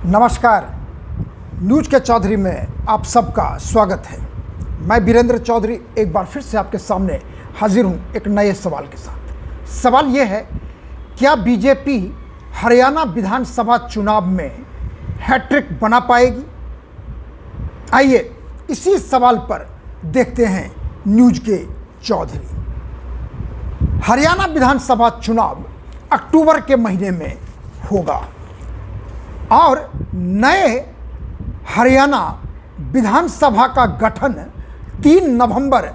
नमस्कार। न्यूज के चौधरी में आप सबका स्वागत है। मैं वीरेंद्र चौधरी एक बार फिर से आपके सामने हाजिर हूं एक नए सवाल के साथ। सवाल यह है, क्या बीजेपी हरियाणा विधानसभा चुनाव में हैट्रिक बना पाएगी? आइए इसी सवाल पर देखते हैं न्यूज के चौधरी। हरियाणा विधानसभा चुनाव अक्टूबर के महीने में होगा और नए हरियाणा विधानसभा का गठन 3 नवंबर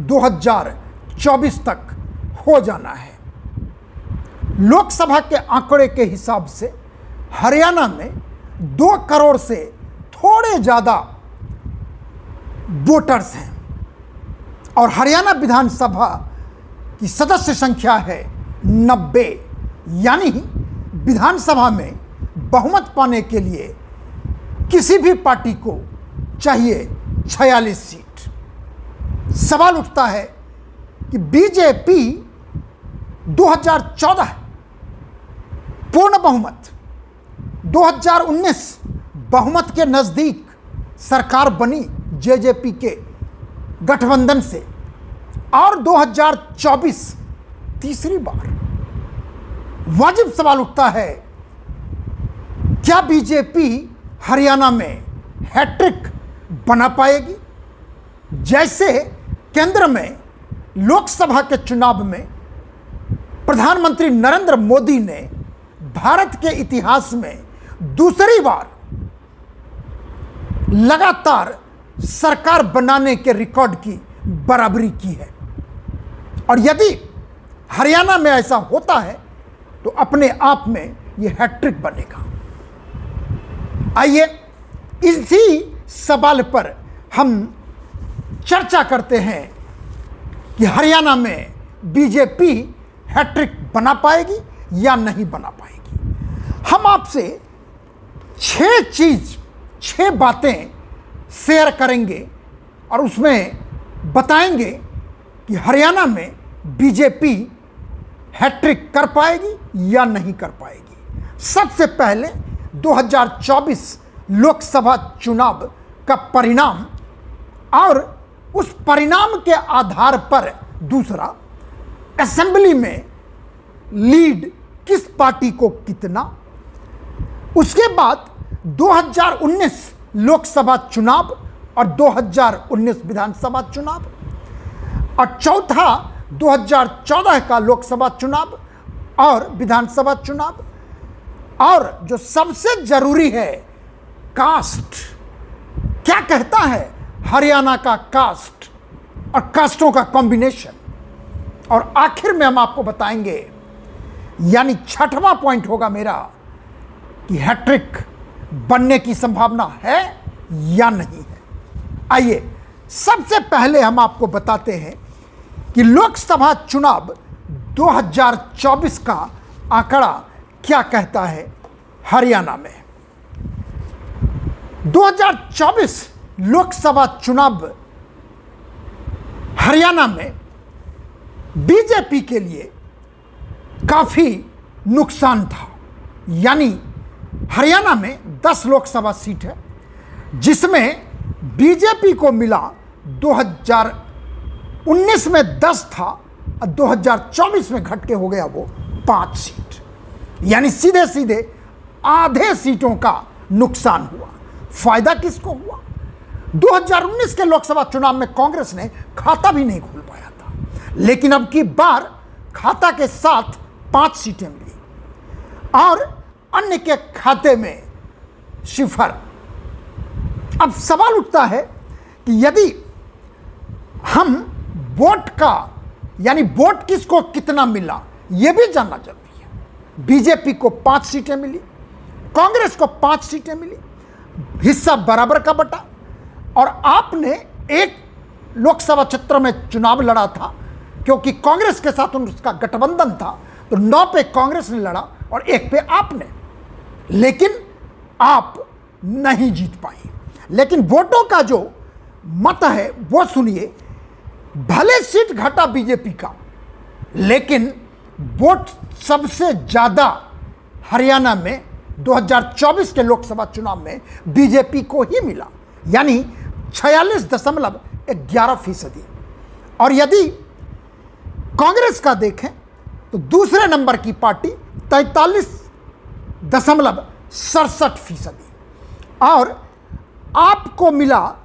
2024 तक हो जाना है। लोकसभा के आंकड़े के हिसाब से हरियाणा में 2 करोड़ से थोड़े ज़्यादा वोटर्स हैं और हरियाणा विधानसभा की सदस्य संख्या है 90। यानी विधानसभा में बहुमत पाने के लिए किसी भी पार्टी को चाहिए 46 सीट। सवाल उठता है कि बीजेपी 2014 पूर्ण बहुमत, 2019 बहुमत के नज़दीक सरकार बनी जेजेपी के गठबंधन से और 2024 तीसरी बार। वाजिब सवाल उठता है, क्या बीजेपी हरियाणा में हैट्रिक बना पाएगी? जैसे केंद्र में लोकसभा के चुनाव में प्रधानमंत्री नरेंद्र मोदी ने भारत के इतिहास में दूसरी बार लगातार सरकार बनाने के रिकॉर्ड की बराबरी की है। और यदि हरियाणा में ऐसा होता है तो अपने आप में यह हैट्रिक बनेगा। आइए इसी सवाल पर हम चर्चा करते हैं कि हरियाणा में बीजेपी हैट्रिक बना पाएगी या नहीं बना पाएगी। हम आपसे 6 बातें शेयर करेंगे और उसमें बताएंगे कि हरियाणा में बीजेपी हैट्रिक कर पाएगी या नहीं कर पाएगी। सबसे पहले 2024 लोकसभा चुनाव का परिणाम और उस परिणाम के आधार पर दूसरा, असेंबली में लीड किस पार्टी को कितना। उसके बाद 2019 लोकसभा चुनाव और 2019 विधानसभा चुनाव और चौथा 2014 का लोकसभा चुनाव और विधानसभा चुनाव। और जो सबसे जरूरी है, कास्ट। क्या कहता है हरियाणा का कास्ट और कास्टों का कॉम्बिनेशन। और आखिर में हम आपको बताएंगे, यानी 6वां पॉइंट होगा मेरा, कि हैट्रिक बनने की संभावना है या नहीं है। आइए सबसे पहले हम आपको बताते हैं कि लोकसभा चुनाव 2024 का आंकड़ा क्या कहता है हरियाणा में। 2024 लोकसभा चुनाव हरियाणा में बीजेपी के लिए काफी नुकसान था। यानी हरियाणा में 10 लोकसभा सीट है, जिसमें बीजेपी को मिला 2019 में 10 था और 2024 में घट के हो गया वो 5 सीट। यानी सीधे सीधे आधे सीटों का नुकसान हुआ। फायदा किसको हुआ? 2019 के लोकसभा चुनाव में कांग्रेस ने खाता भी नहीं खोल पाया था, लेकिन अब की बार खाता के साथ 5 सीटें मिली और अन्य के खाते में 0। अब सवाल उठता है कि यदि हम वोट का, यानी वोट किसको कितना मिला, यह भी जानना जरूरी है। बीजेपी को 5 सीटें मिली, कांग्रेस को 5 सीटें मिली, हिस्सा बराबर का बटा। और आपने एक लोकसभा क्षेत्र में चुनाव लड़ा था, क्योंकि कांग्रेस के साथ उसका गठबंधन था, तो 9 पे कांग्रेस ने लड़ा और 1 पे आपने, लेकिन आप नहीं जीत पाई। लेकिन वोटों का जो मत है वो सुनिए, भले सीट घटा बीजेपी का, लेकिन वोट सबसे ज़्यादा हरियाणा में 2024 के लोकसभा चुनाव में बीजेपी को ही मिला, यानी 46.11%। और यदि कांग्रेस का देखें तो दूसरे नंबर की पार्टी 43.67%, और आपको मिला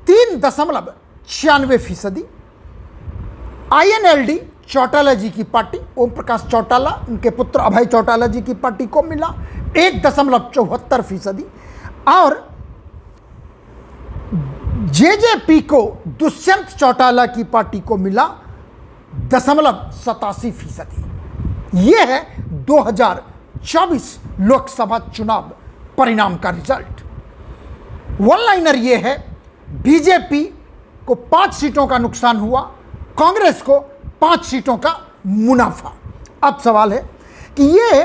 3.96%। INLD चौटाला जी की पार्टी, ओम प्रकाश चौटाला, उनके पुत्र अभय चौटाला जी की पार्टी को मिला 1.74%, और जेजेपी को दुष्यंत चौटाला की पार्टी को मिला 87%। यह है 2024 लोकसभा चुनाव परिणाम का रिजल्ट। वन लाइनर यह है, बीजेपी को 5 सीटों का नुकसान हुआ, कांग्रेस को 5 सीटों का मुनाफा। अब सवाल है कि ये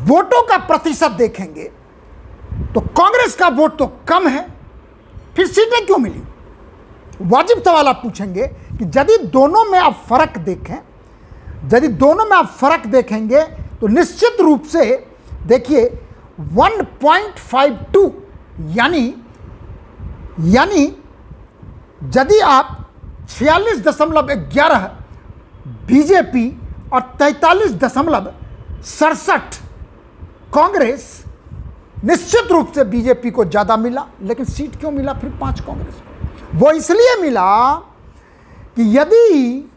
वोटों का प्रतिशत देखेंगे तो कांग्रेस का वोट तो कम है, फिर सीटें क्यों मिली? वाजिब सवाल आप पूछेंगे कि यदि दोनों में आप फर्क देखें, यदि दोनों में आप फर्क देखेंगे तो निश्चित रूप से देखिए 1.52, यानी यदि आप 46.11 बीजेपी और 43.67 कांग्रेस, निश्चित रूप से बीजेपी को ज़्यादा मिला। लेकिन सीट क्यों मिला फिर 5 कांग्रेस को? वो इसलिए मिला कि यदि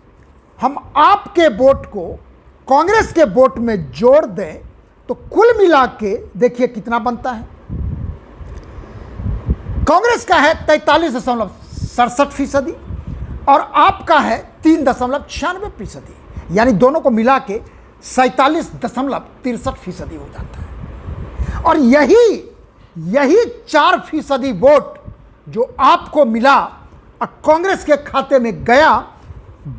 हम आपके वोट को कांग्रेस के वोट में जोड़ दें तो कुल मिला के देखिए कितना बनता है। कांग्रेस का है 43.67% और आपका है 3.96%, यानी दोनों को मिला के 47.63% हो जाता है। और यही 4% वोट जो आपको मिला और कांग्रेस के खाते में गया,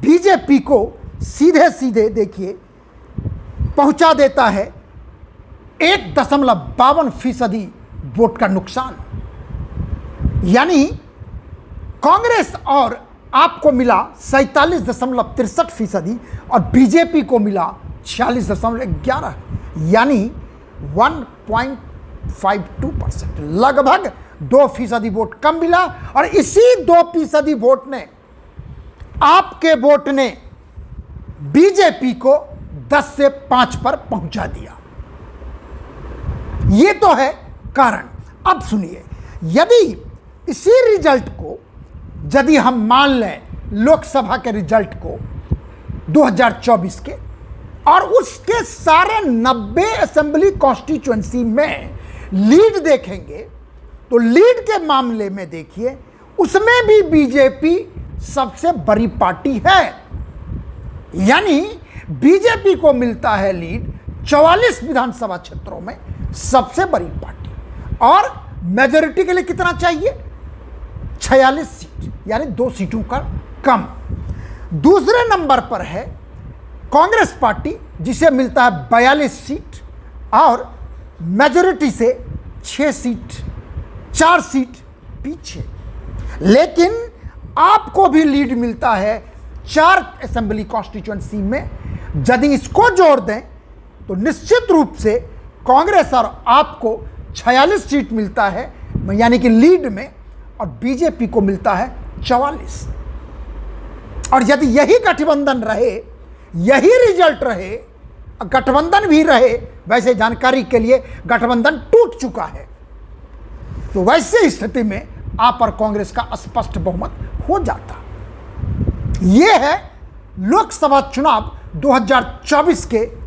बीजेपी को सीधे सीधे देखिए पहुंचा देता है 1.52% वोट का नुकसान। यानी कांग्रेस और आपको मिला 47.63% और बीजेपी को मिला 46.11, यानी 1.52%, लगभग 2% वोट कम मिला। और इसी 2% वोट ने, आपके वोट ने बीजेपी को 10 से 5 पर पहुंचा दिया। यह तो है कारण। अब सुनिए, यदि इसी रिजल्ट को यदि हम मान लें लोकसभा के रिजल्ट को 2024 के, और उसके सारे 90 असेंबली कॉन्स्टिट्यूएंसी में लीड देखेंगे तो लीड के मामले में देखिए उसमें भी बीजेपी सबसे बड़ी पार्टी है। यानी बीजेपी को मिलता है लीड 44 विधानसभा क्षेत्रों में, सबसे बड़ी पार्टी। और मेजॉरिटी के लिए कितना चाहिए? 46 सीट, यानी 2 सीटों का कम। दूसरे नंबर पर है कांग्रेस पार्टी, जिसे मिलता है 42 सीट और मेजॉरिटी से 6 सीट, 4 सीट पीछे। लेकिन आपको भी लीड मिलता है 4 असेंबली कॉन्स्टिट्यूएंसी में। यदि इसको जोड़ दें तो निश्चित रूप से कांग्रेस और आपको 46 सीट मिलता है, यानी कि लीड में, और बीजेपी को मिलता है 44। और यदि यही गठबंधन रहे, यही रिजल्ट रहे, गठबंधन भी रहे, वैसे जानकारी के लिए गठबंधन टूट चुका है, तो वैसे स्थिति में आप और कांग्रेस का स्पष्ट बहुमत हो जाता। यह है लोकसभा चुनाव 2024 के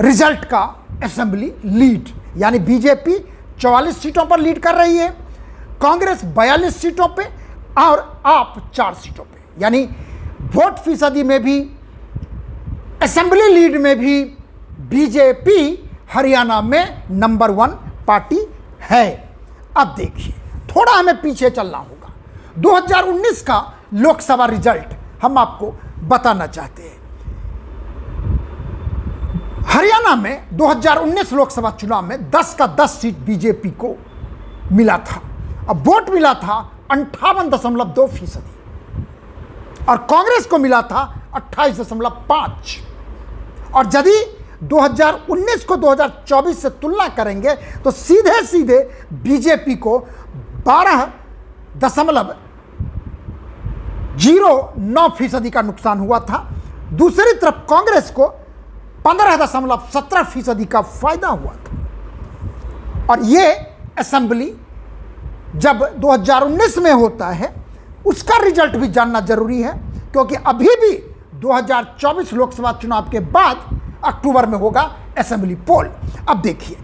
रिजल्ट का असेंबली लीड। यानी बीजेपी 44 सीटों पर लीड कर रही है, कांग्रेस 42 सीटों पे और आप 4 सीटों पे। यानी वोट फीसदी में भी, असेंबली लीड में भी बीजेपी हरियाणा में नंबर 1 पार्टी है। अब देखिए, थोड़ा हमें पीछे चलना होगा। 2019 का लोकसभा रिजल्ट हम आपको बताना चाहते हैं। हरियाणा में 2019 लोकसभा चुनाव में 10 का 10 सीट बीजेपी को मिला था। अब वोट मिला था 58.2% और कांग्रेस को मिला था 28.5%। और यदि 2019 को 2024 से तुलना करेंगे तो सीधे सीधे बीजेपी को 12.09% का नुकसान हुआ था। दूसरी तरफ कांग्रेस को 15.17% का फायदा हुआ था। और ये असेंबली जब 2019 में होता है उसका रिजल्ट भी जानना जरूरी है, क्योंकि अभी भी 2024 लोकसभा चुनाव के बाद अक्टूबर में होगा असेंबली पोल। अब देखिए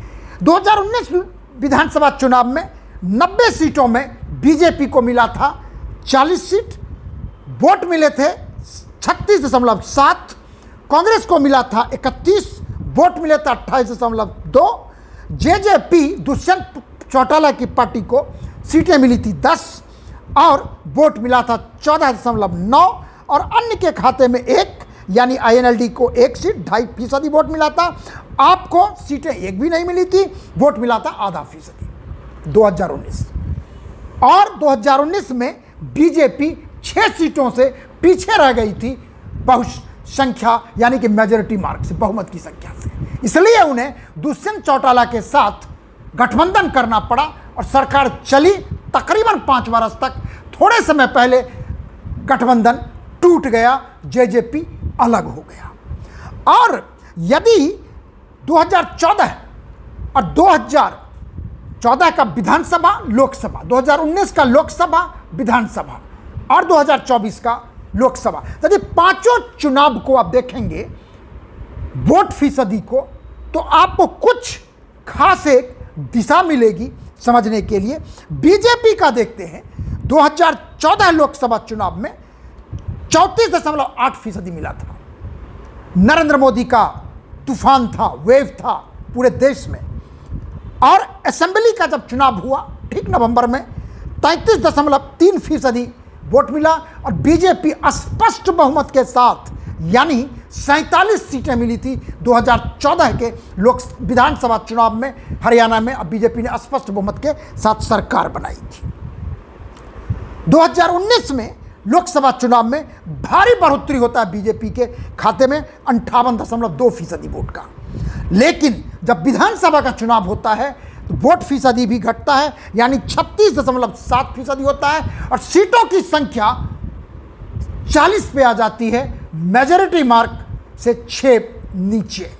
2019 विधानसभा चुनाव में 90 सीटों में बीजेपी को मिला था 40 सीट, वोट मिले थे 36.7, कांग्रेस को मिला था 31, वोट मिले थे 28.2, जेजेपी दुष्यंत चौटाला की पार्टी को सीटें मिली थी 10 और वोट मिला था 14.9 और अन्य के खाते में 1 यानी आईएनएलडी को 1 सीट 2.5% वोट मिला था। आपको सीटें एक भी नहीं मिली थी, वोट मिला था 0.5% 2019। और 2019 में बीजेपी 6 सीटों से पीछे रह गई थी बहुसंख्या यानी कि मेजॉरिटी मार्क से, बहुमत की संख्या से। इसलिए उन्हें दुष्यंत चौटाला के साथ गठबंधन करना पड़ा और सरकार चली तकरीबन 5 वर्ष तक। थोड़े समय पहले गठबंधन टूट गया, जेजेपी अलग हो गया। और यदि 2014 और 2014 का विधानसभा लोकसभा, 2019 का लोकसभा विधानसभा और 2024 का लोकसभा, यदि पांचों चुनाव को आप देखेंगे वोट फीसदी को, तो आपको कुछ खास एक दिशा मिलेगी समझने के लिए। बीजेपी का देखते हैं 2014 लोकसभा चुनाव में 34.8% मिला था। नरेंद्र मोदी का तूफान था, वेव था पूरे देश में। और असेंबली का जब चुनाव हुआ ठीक नवंबर में 33.3% वोट मिला और बीजेपी स्पष्ट बहुमत के साथ यानी 47 सीटें मिली थी 2014 के विधानसभा चुनाव में हरियाणा में। अब बीजेपी ने स्पष्ट बहुमत के साथ सरकार बनाई थी। 2019 में लोकसभा चुनाव में भारी बढ़ोतरी होता है बीजेपी के खाते में 58.2% वोट का। लेकिन जब विधानसभा का चुनाव होता है तो वोट फीसदी भी घटता है यानी 36.7% होता है और सीटों की संख्या 40 पे आ जाती है, मेजॉरिटी मार्क से 6 नीचे।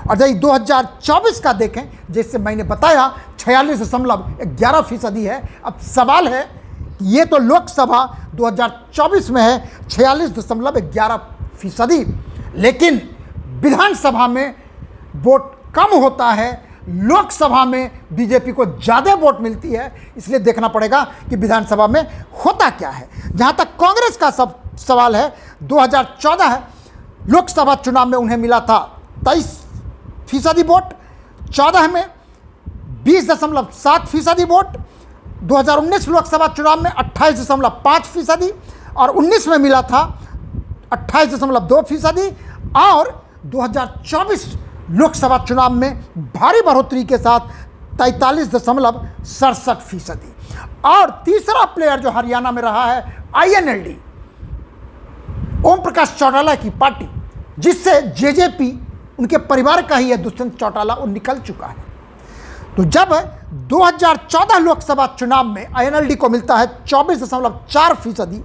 और यदि 2024 का देखें, जैसे मैंने बताया 46.11% है। अब सवाल है, ये तो लोकसभा 2024 में है 46.11%, लेकिन विधानसभा में वोट कम होता है, लोकसभा में बीजेपी को ज़्यादा वोट मिलती है। इसलिए देखना पड़ेगा कि विधानसभा में होता क्या है। जहाँ तक कांग्रेस का सवाल है, 2014 लोकसभा चुनाव में उन्हें मिला था 23% वोट, 14 में 20.7% वोट, 2019 लोकसभा चुनाव में 28.5% और 19 में मिला था 28.2% और 2024 लोकसभा चुनाव में भारी बढ़ोतरी के साथ 43.67%। और तीसरा प्लेयर जो हरियाणा में रहा है आईएनएलडी, ओम प्रकाश चौटाला की पार्टी, जिससे जेजेपी उनके परिवार का ही है दुष्यंत चौटाला, वो निकल चुका है। तो जब 2014 लोकसभा चुनाव में आईएनएलडी को मिलता है 24.4%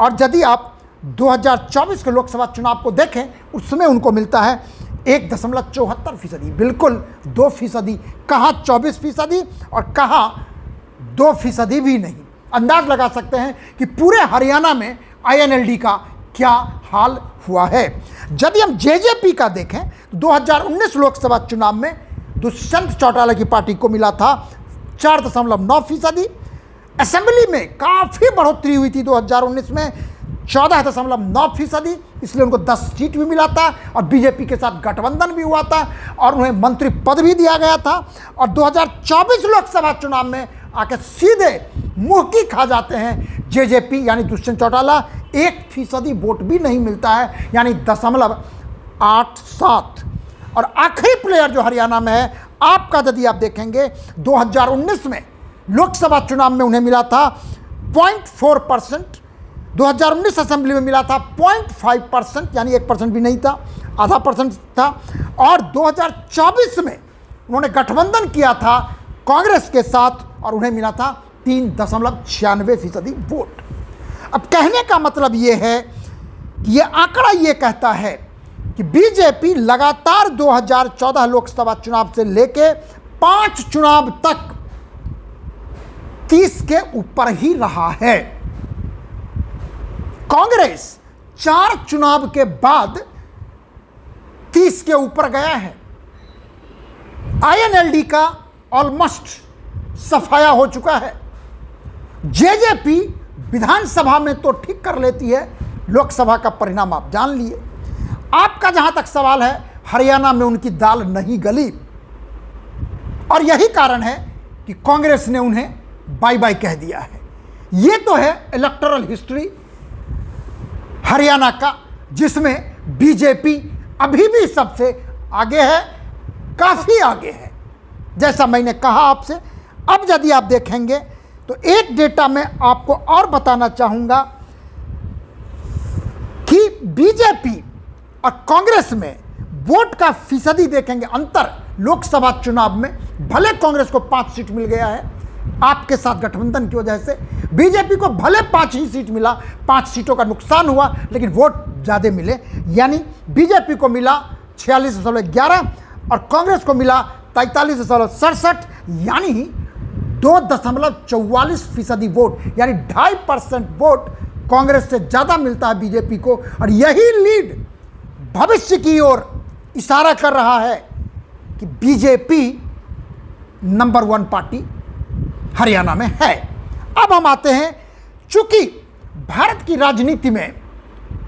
और यदि आप 2024 के लोकसभा चुनाव को देखें उसमें उनको मिलता है 1.74%, बिल्कुल 2%, कहाँ 24% और कहाँ 2% भी नहीं। अंदाज लगा सकते हैं कि पूरे हरियाणा में आईएनएलडी का क्या हाल हुआ है। यदि हम जेजेपी का देखें तो 2019 लोकसभा चुनाव में दुष्यंत चौटाला की पार्टी को मिला था 4.9%। असेंबली में काफ़ी बढ़ोतरी हुई थी 2019 में 14.9%, इसलिए उनको 10 सीट भी मिला था और बीजेपी के साथ गठबंधन भी हुआ था और उन्हें मंत्री पद भी दिया गया था। और 2024 लोकसभा चुनाव में आके सीधे मुँह की खा जाते हैं जेजेपी यानी दुष्यंत चौटाला, 1% वोट भी नहीं मिलता है यानी 0.87। और आखिरी प्लेयर जो हरियाणा में है आपका, यदि आप देखेंगे 2019 में लोकसभा चुनाव में उन्हें मिला था 0.4% 2019 असेंबली में मिला था 0.5%, यानी 1% भी नहीं था, आधा परसेंट था। और 2024 में उन्होंने गठबंधन किया था कांग्रेस के साथ और उन्हें मिला था 3.96% वोट। अब कहने का मतलब ये है कि ये आंकड़ा ये कहता है कि बीजेपी लगातार 2014 लोकसभा चुनाव से लेके 5 चुनाव तक 30 के ऊपर ही रहा है। कांग्रेस 4 चुनाव के बाद 30 के ऊपर गया है। आईएनएलडी का ऑलमोस्ट सफाया हो चुका है। जेजेपी विधानसभा में तो ठीक कर लेती है, लोकसभा का परिणाम आप जान लिए। आपका जहां तक सवाल है, हरियाणा में उनकी दाल नहीं गली और यही कारण है कि कांग्रेस ने उन्हें बाय बाय कह दिया है। यह तो है इलेक्टोरल हिस्ट्री हरियाणा का, जिसमें बीजेपी अभी भी सबसे आगे है, काफी आगे है। जैसा मैंने कहा आपसे, अब यदि आप देखेंगे तो एक डेटा में आपको और बताना चाहूंगा कि बीजेपी और कांग्रेस में वोट का फीसदी देखेंगे अंतर लोकसभा चुनाव में, भले कांग्रेस को 5 सीट मिल गया है आपके साथ गठबंधन की वजह से, बीजेपी को भले 5 ही सीट मिला, 5 सीटों का नुकसान हुआ, लेकिन वोट ज़्यादा मिले। यानी बीजेपी को मिला 46.11 और कांग्रेस को मिला 43.67, यानी 2.44% वोट, यानी 2.5% वोट कांग्रेस से ज़्यादा मिलता है बीजेपी को। और यही लीड भविष्य की ओर इशारा कर रहा है कि बीजेपी नंबर 1 पार्टी हरियाणा में है। अब हम आते हैं, चूंकि भारत की राजनीति में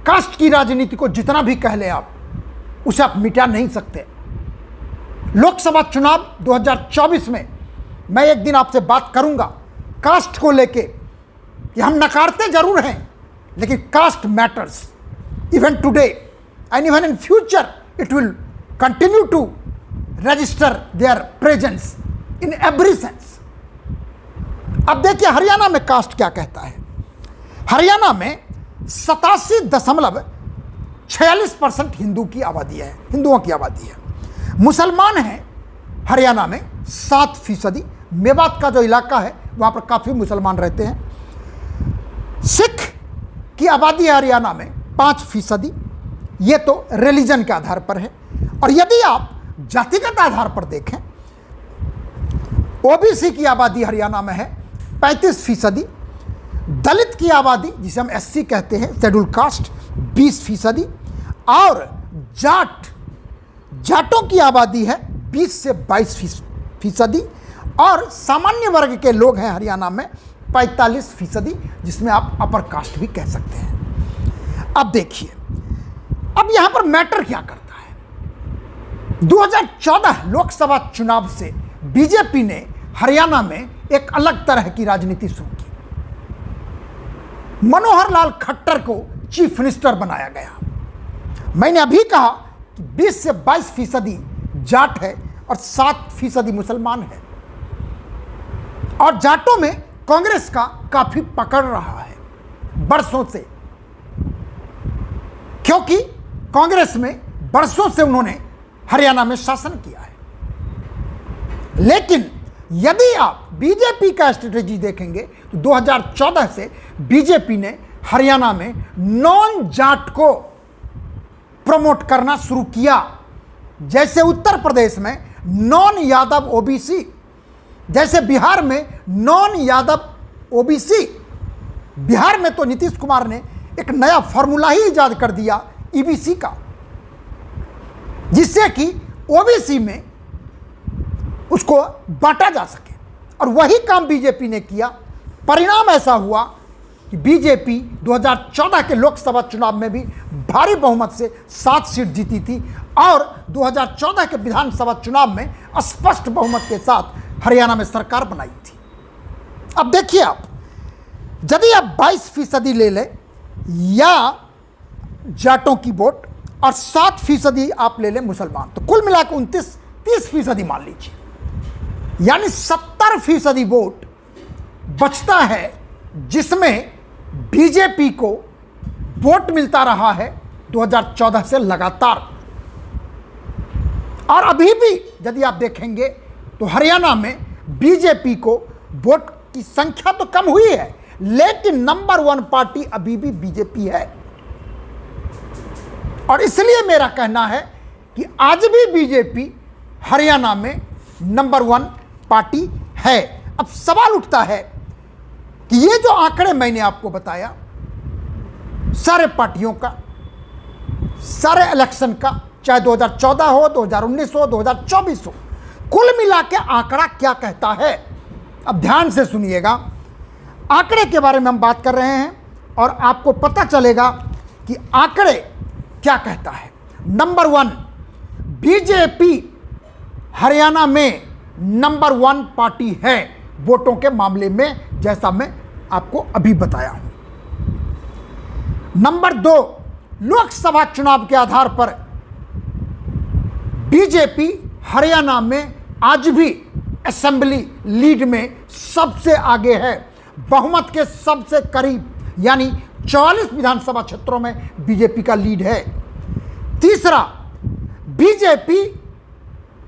कास्ट की राजनीति को जितना भी कह ले आप, उसे आप मिटा नहीं सकते। लोकसभा चुनाव 2024 में मैं एक दिन आपसे बात करूंगा कास्ट को लेके कि हम नकारते जरूर हैं, लेकिन caste matters even today and even in future it will continue to register their presence in every sense. अब देखिए हरियाणा में कास्ट क्या कहता है। हरियाणा में 87.46% हिंदू की आबादी है, हिंदुओं की आबादी है। मुसलमान हैं हरियाणा में 7%। मेवात का जो इलाका है वहाँ पर काफ़ी मुसलमान रहते हैं। सिख की आबादी है हरियाणा में 5%। ये तो रिलीजन के आधार पर है। और यदि आप जातिगत आधार पर देखें, ओबीसी की आबादी हरियाणा में है 35%। दलित की आबादी, जिसे हम एससी कहते हैं, शेड्यूल कास्ट, 20%। और जाटों की आबादी है 20 से 22%। और सामान्य वर्ग के लोग हैं हरियाणा में 45%, जिसमें आप अपर कास्ट भी कह सकते हैं। अब देखिए, अब यहां पर मैटर क्या करता है। 2014 लोकसभा चुनाव से बीजेपी ने हरियाणा में एक अलग तरह की राजनीति शुरू की। मनोहर लाल खट्टर को चीफ मिनिस्टर बनाया गया। मैंने अभी कहा कि 20 से 22% जाट है और 7% मुसलमान है। और जाटों में कांग्रेस का काफी पकड़ रहा है बरसों से, क्योंकि कांग्रेस में बरसों से उन्होंने हरियाणा में शासन किया है। लेकिन यदि आप बीजेपी का स्ट्रेटेजी देखेंगे तो 2014 से बीजेपी ने हरियाणा में नॉन जाट को प्रमोट करना शुरू किया। जैसे उत्तर प्रदेश में नॉन यादव ओबीसी, जैसे बिहार में नॉन यादव ओबीसी। बिहार में तो नीतीश कुमार ने एक नया फॉर्मूला ही इजाद कर दिया ईबीसी का, जिससे कि ओबीसी में उसको बांटा जा सके। और वही काम बीजेपी ने किया। परिणाम ऐसा हुआ कि बीजेपी 2014 के लोकसभा चुनाव में भी भारी बहुमत से 7 सीट जीती थी और 2014 के विधानसभा चुनाव में स्पष्ट बहुमत के साथ हरियाणा में सरकार बनाई थी। अब देखिए आप, यदि आप 22% ले लें या जाटों की वोट और 7% आप ले लें मुसलमान, तो कुल मिलाकर 29-30% मान लीजिए, यानी 70% वोट बचता है, जिसमें बीजेपी को वोट मिलता रहा है 2014 से लगातार। और अभी भी यदि आप देखेंगे तो हरियाणा में बीजेपी को वोट की संख्या तो कम हुई है, लेकिन नंबर 1 पार्टी अभी भी बीजेपी है। और इसलिए मेरा कहना है कि आज भी बीजेपी हरियाणा में नंबर 1 पार्टी है। अब सवाल उठता है कि ये जो आंकड़े मैंने आपको बताया सारे पार्टियों का, सारे इलेक्शन का, चाहे 2014 हो, 2019 हो, 2024 हो, कुल मिला के आंकड़ा क्या कहता है? अब ध्यान से सुनिएगा, आंकड़े के बारे में हम बात कर रहे हैं और आपको पता चलेगा कि आंकड़े क्या कहता है। नंबर 1, बीजेपी हरियाणा में नंबर 1 पार्टी है वोटों के मामले में, जैसा मैं आपको अभी बताया हूं। नंबर 2, लोकसभा चुनाव के आधार पर बीजेपी हरियाणा में आज भी असेंबली लीड में सबसे आगे है, बहुमत के सबसे करीब, यानी 44 विधानसभा क्षेत्रों में बीजेपी का लीड है। तीसरा, बीजेपी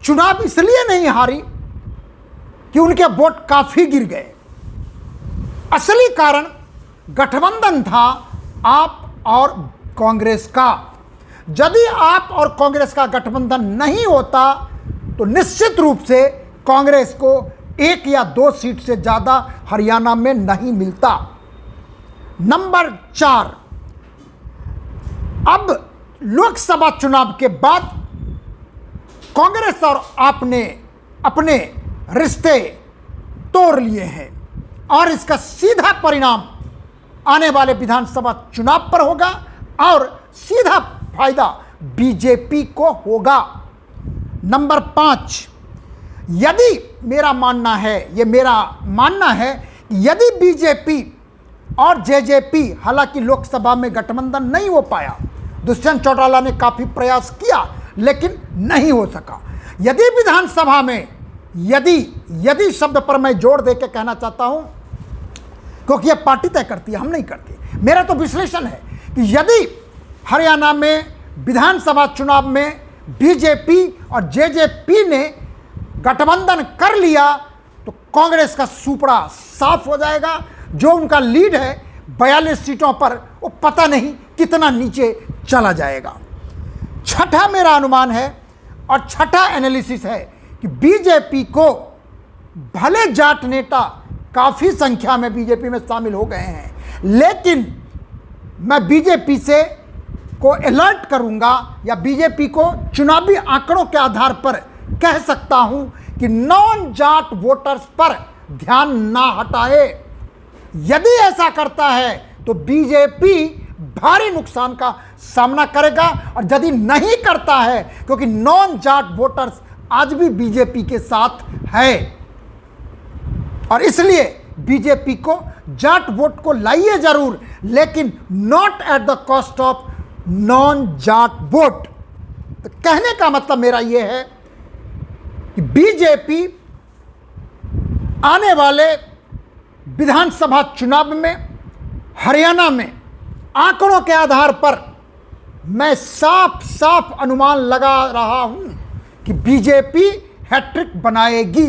चुनाव इसलिए नहीं हारी कि उनके वोट काफी गिर गए। असली कारण गठबंधन था आप और कांग्रेस का। यदि आप और कांग्रेस का गठबंधन नहीं होता तो निश्चित रूप से कांग्रेस को 1 या 2 सीट से ज़्यादा हरियाणा में नहीं मिलता। नंबर 4, अब लोकसभा चुनाव के बाद कांग्रेस और आपने अपने रिश्ते तोड़ लिए हैं और इसका सीधा परिणाम आने वाले विधानसभा चुनाव पर होगा और सीधा फायदा बीजेपी को होगा। नंबर 5, यदि मेरा मानना है, ये मेरा मानना है कि यदि बीजेपी और जेजेपी, हालांकि लोकसभा में गठबंधन नहीं हो पाया, दुष्यंत चौटाला ने काफ़ी प्रयास किया लेकिन नहीं हो सका। यदि विधानसभा में यदि शब्द पर मैं जोर दे के कहना चाहता हूं, क्योंकि यह पार्टी तय करती है, हम नहीं करते, मेरा तो विश्लेषण है कि यदि हरियाणा में विधानसभा चुनाव में बीजेपी और जेजेपी ने गठबंधन कर लिया तो कांग्रेस का सुपड़ा साफ हो जाएगा। जो उनका लीड है 42 सीटों पर, वो पता नहीं कितना नीचे चला जाएगा। छठा मेरा अनुमान है और छठा एनालिसिस है कि बीजेपी को, भले जाट नेता काफ़ी संख्या में बीजेपी में शामिल हो गए हैं, लेकिन मैं बीजेपी से को अलर्ट करूंगा या बीजेपी को चुनावी आंकड़ों के आधार पर कह सकता हूं कि नॉन जाट वोटर्स पर ध्यान ना हटाए। यदि ऐसा करता है तो बीजेपी भारी नुकसान का सामना करेगा, और यदि नहीं करता है, क्योंकि नॉन जाट वोटर्स आज भी बीजेपी के साथ है, और इसलिए बीजेपी को जाट वोट को लाइए जरूर, लेकिन not at the cost of non Jat vote. तो कहने का मतलब मेरा यह है कि बीजेपी आने वाले विधानसभा चुनाव में हरियाणा में आंकड़ों के आधार पर मैं साफ साफ अनुमान लगा रहा हूं कि बीजेपी हैट्रिक बनाएगी।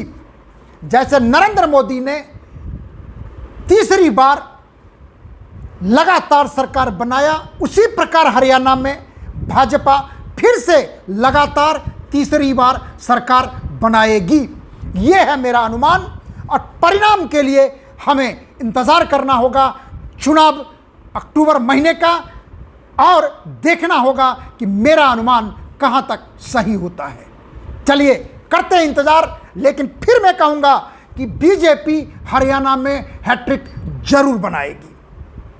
जैसे नरेंद्र मोदी ने तीसरी बार लगातार सरकार बनाया, उसी प्रकार हरियाणा में भाजपा फिर से लगातार तीसरी बार सरकार बनाएगी। ये है मेरा अनुमान, और परिणाम के लिए हमें इंतज़ार करना होगा चुनाव अक्टूबर महीने का, और देखना होगा कि मेरा अनुमान कहां तक सही होता है। चलिए करते हैं इंतज़ार, लेकिन फिर मैं कहूँगा कि बीजेपी हरियाणा में हैट्रिक जरूर बनाएगी।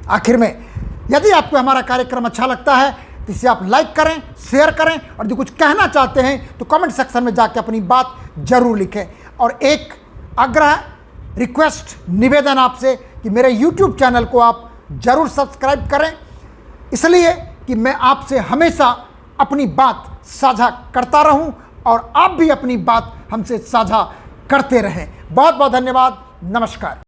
आखिर में यदि आपको हमारा कार्यक्रम अच्छा लगता है तो इसे आप लाइक करें, शेयर करें, और जो कुछ कहना चाहते हैं तो कमेंट सेक्शन में जाकर अपनी बात जरूर लिखें। और एक आग्रह, रिक्वेस्ट, निवेदन आपसे कि मेरे YouTube चैनल को आप ज़रूर सब्सक्राइब करें, इसलिए कि मैं आपसे हमेशा अपनी बात साझा करता रहूं और आप भी अपनी बात हमसे साझा करते रहें। बहुत बहुत धन्यवाद। नमस्कार।